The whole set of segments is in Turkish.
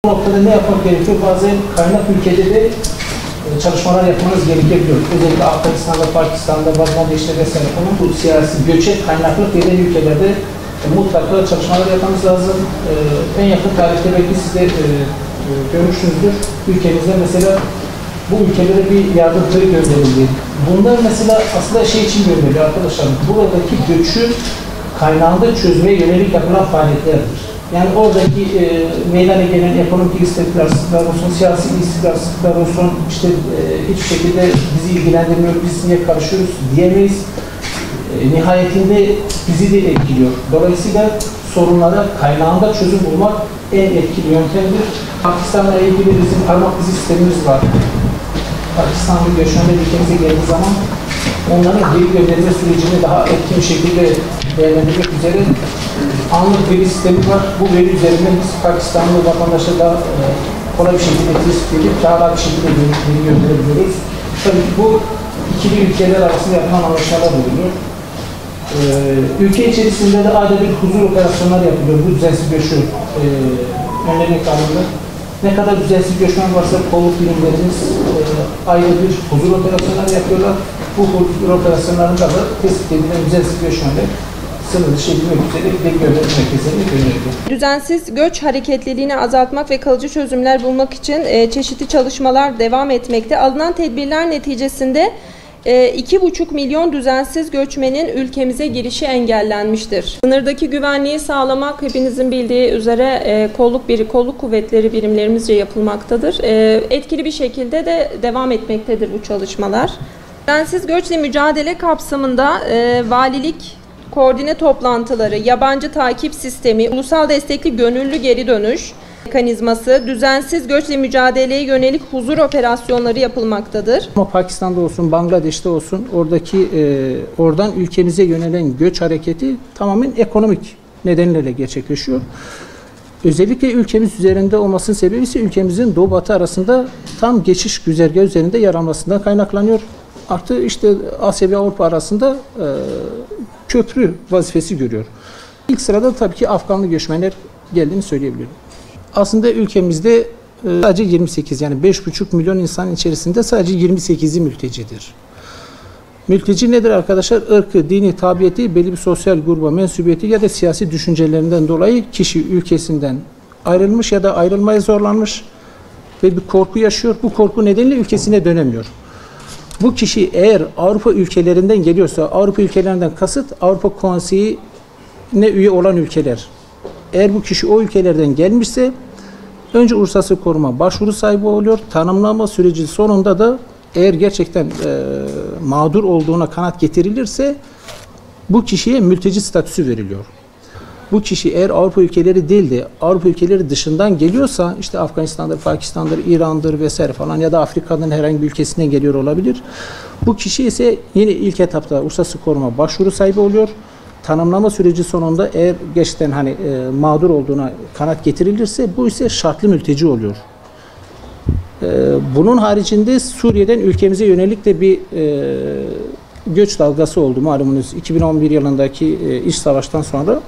Bu noktada ne yapmak gerekiyor? Bazen kaynak ülkede de çalışmalar yapmanız gerekebiliyor. Özellikle Afganistan'da, Pakistan'da, Bangladeş'te vesaire falan bu siyasi göçe kaynaklı gelen ülkelerde mutlaka çalışmalar yapmamız lazım. En yakın tarihte belki siz de görmüşsünüzdür. Ülkemizde mesela bu ülkelere bir yardımcı gönderildi. Bunlar mesela aslında şey için gönderiliyor arkadaşlar. Buradaki göçü kaynağında çözmeye yönelik yapılan faaliyetlerdir. Yani oradaki meydana gelen ekonomik istikrarsızlıklar olsun, siyasi istikrarsızlıklar olsun, işte hiçbir şekilde bizi ilgilendirmiyor, biz niye karışıyoruz diyemeyiz. Nihayetinde bizi de etkiliyor. Dolayısıyla sorunlara kaynağında çözüm bulmak en etkili yöntemdir. Pakistan'la ilgili bizim parmak izi sistemimiz var. Pakistanlı göçmenler ülkemize geldiği zaman onların geri gönderme sürecini daha etkin bir şekilde değerlendirmek üzere anlık veri sistemi var. Bu veri üzerinden biz Pakistanlı vatandaşa da kolay bir şekilde tespit edip daha rahat bir şekilde geri gönderebiliyoruz. Tabii bu ikili ülkeler arasında yapılan anlaşmalar oluyor. Ülke içerisinde de adeta bir huzur operasyonlar yapılıyor. Bu düzensiz göçü önlemek anlamında. Ne kadar düzensiz göçmen varsa kolluk birimlerimiz ayrı bir huzur operasyonları yapıyorlar. Bu huzur operasyonlarında da tespit edilen düzensiz göçmenler sınır dışı edilmek üzere geri gönderme merkezlerine gönderiliyor. Düzensiz göç hareketliliğini azaltmak ve kalıcı çözümler bulmak için çeşitli çalışmalar devam etmekte. Alınan tedbirler neticesinde 2,5 milyon düzensiz göçmenin ülkemize girişi engellenmiştir. Sınırdaki güvenliği sağlamak hepinizin bildiği üzere kolluk kuvvetleri birimlerimizce yapılmaktadır. Etkili bir şekilde de devam etmektedir bu çalışmalar. Düzensiz göçle mücadele kapsamında valilik koordine toplantıları, yabancı takip sistemi, ulusal destekli gönüllü geri dönüş mekanizması, düzensiz göçle mücadeleye yönelik huzur operasyonları yapılmaktadır. Ama Pakistan'da olsun, Bangladeş'te olsun oradan ülkemize yönelen göç hareketi tamamen ekonomik nedenlerle gerçekleşiyor. Özellikle ülkemiz üzerinde olmasının sebebi ise ülkemizin doğu batı arasında tam geçiş güzergahı üzerinde yer almasından kaynaklanıyor. Artı işte Asya ve Avrupa arasında köprü vazifesi görüyor. İlk sırada tabii ki Afganlı göçmenler geldiğini söyleyebilirim. Aslında ülkemizde sadece 28 yani 5,5 milyon insan içerisinde sadece 28'i mültecidir. Mülteci nedir arkadaşlar? Irkı, dini, tabiyeti, belli bir sosyal gruba mensubiyeti ya da siyasi düşüncelerinden dolayı kişi ülkesinden ayrılmış ya da ayrılmaya zorlanmış ve bir korku yaşıyor. Bu korku nedeniyle ülkesine dönemiyor. Bu kişi eğer Avrupa ülkelerinden geliyorsa, Avrupa ülkelerinden kasıt Avrupa Konseyi'ne üye olan ülkeler. Eğer bu kişi o ülkelerden gelmişse önce uluslararası koruma başvuru sahibi oluyor. Tanımlama süreci sonunda da eğer gerçekten mağdur olduğuna kanaat getirilirse bu kişiye mülteci statüsü veriliyor. Bu kişi eğer Avrupa ülkeleri değil de Avrupa ülkeleri dışından geliyorsa işte Afganistan'dır, Pakistan'dır, İran'dır vesaire falan ya da Afrika'nın herhangi bir ülkesinden geliyor olabilir. Bu kişi ise yine ilk etapta uluslararası koruma başvuru sahibi oluyor. Tanımlama süreci sonunda eğer gerçekten mağdur olduğuna kanaat getirilirse bu ise şartlı mülteci oluyor. Bunun haricinde Suriye'den ülkemize yönelik de bir göç dalgası oldu malumunuz 2011 yılındaki iç savaştan sonra.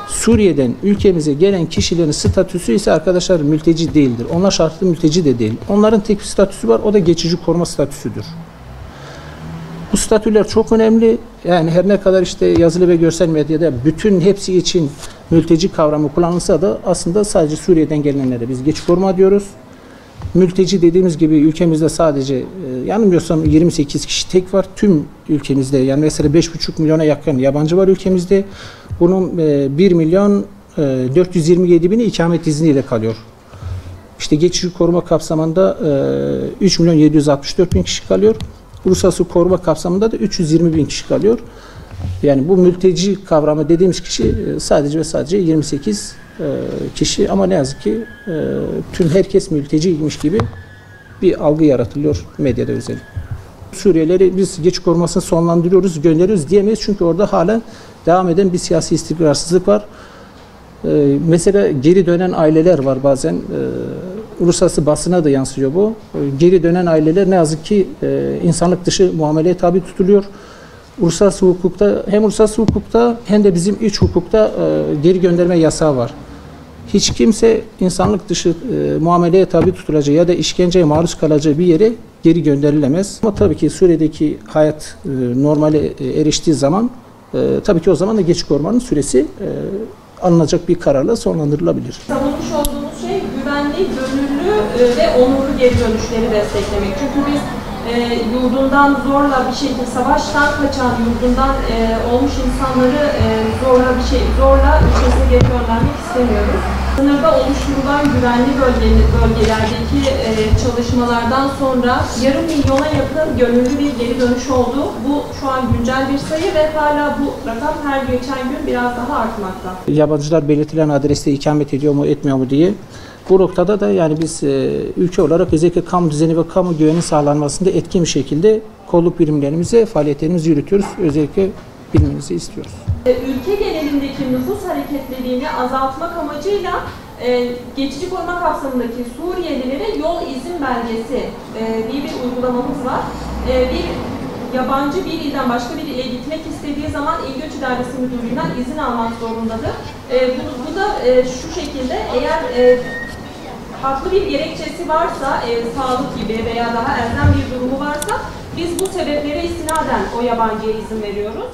Suriye'den ülkemize gelen kişilerin statüsü ise arkadaşlar mülteci değildir. Onlar şartlı mülteci de değil. Onların tek bir statüsü var, o da geçici koruma statüsüdür. Bu statüler çok önemli. Yani her ne kadar işte yazılı ve görsel medyada bütün hepsi için mülteci kavramı kullanılsa da aslında sadece Suriye'den gelenlere biz geçici koruma diyoruz. Mülteci dediğimiz gibi ülkemizde sadece yanılmıyorsam 28 kişi tek var. Tüm ülkemizde yani mesela 5,5 milyona yakın yabancı var ülkemizde. Bunun 1 milyon 427 bini ikamet izniyle kalıyor. İşte geçici koruma kapsamında 3 milyon 764 bin kişi kalıyor. Uluslararası koruma kapsamında da 320 bin kişi kalıyor. Yani bu mülteci kavramı dediğimiz kişi sadece ve sadece 28 kişi ama ne yazık ki tüm herkes mülteciymiş gibi bir algı yaratılıyor medyada özellikle. Suriyelileri biz geçici korumasını sonlandırıyoruz, gönderiyoruz diyemeyiz çünkü orada hala devam eden bir siyasi istikrarsızlık var. Mesela geri dönen aileler var bazen. Uluslararası basına da yansıyor bu. Geri dönen aileler ne yazık ki insanlık dışı muameleye tabi tutuluyor. Uluslararası hukukta hem uluslararası hukukta hem de bizim iç hukukta geri gönderme yasağı var. hiç kimse insanlık dışı muameleye tabi tutulacağı ya da işkenceye maruz kalacağı bir yere geri gönderilemez. Ama tabii ki Suriye'deki hayat normale eriştiği zaman tabii ki o zaman da geçici korumanın süresi alınacak bir kararla sonlandırılabilir. Savunmuş olduğumuz şey güvenli, gönüllü ve onurlu geri dönüşleri desteklemek. Çünkü biz yurdundan zorla bir şekilde savaştan kaçan, yurdundan olmuş insanları zorla ülkesine geri göndermek istemiyoruz. Sınırda oluşturulan güvenli bölgelerdeki çalışmalardan sonra yarım milyona yakın gönüllü bir geri dönüş oldu. Bu şu an güncel bir sayı ve hala bu rakam her geçen gün biraz daha artmakta. Yabancılar belirtilen adreste ikamet ediyor mu etmiyor mu diye. Bu noktada da yani biz ülke olarak özellikle kamu düzeni ve kamu güveni sağlanmasında etkin bir şekilde kolluk birimlerimize faaliyetlerimizi yürütüyoruz. Özellikle bilmenizi istiyoruz. Ülke genelindeki nüfus hareketliliğini azaltmak amacıyla geçici koruma kapsamındaki Suriyelilere yol izin belgesi diye bir uygulamamız var. Bir yabancı bir ilden başka bir ile gitmek istediği zaman İl Göç İdaresi Müdürlüğü'nden izin almak zorundadır. Bu da şu şekilde, eğer haklı bir gerekçesi varsa, sağlık gibi veya daha elzem bir durumu varsa biz bu sebeplere istinaden o yabancıya izin veriyoruz.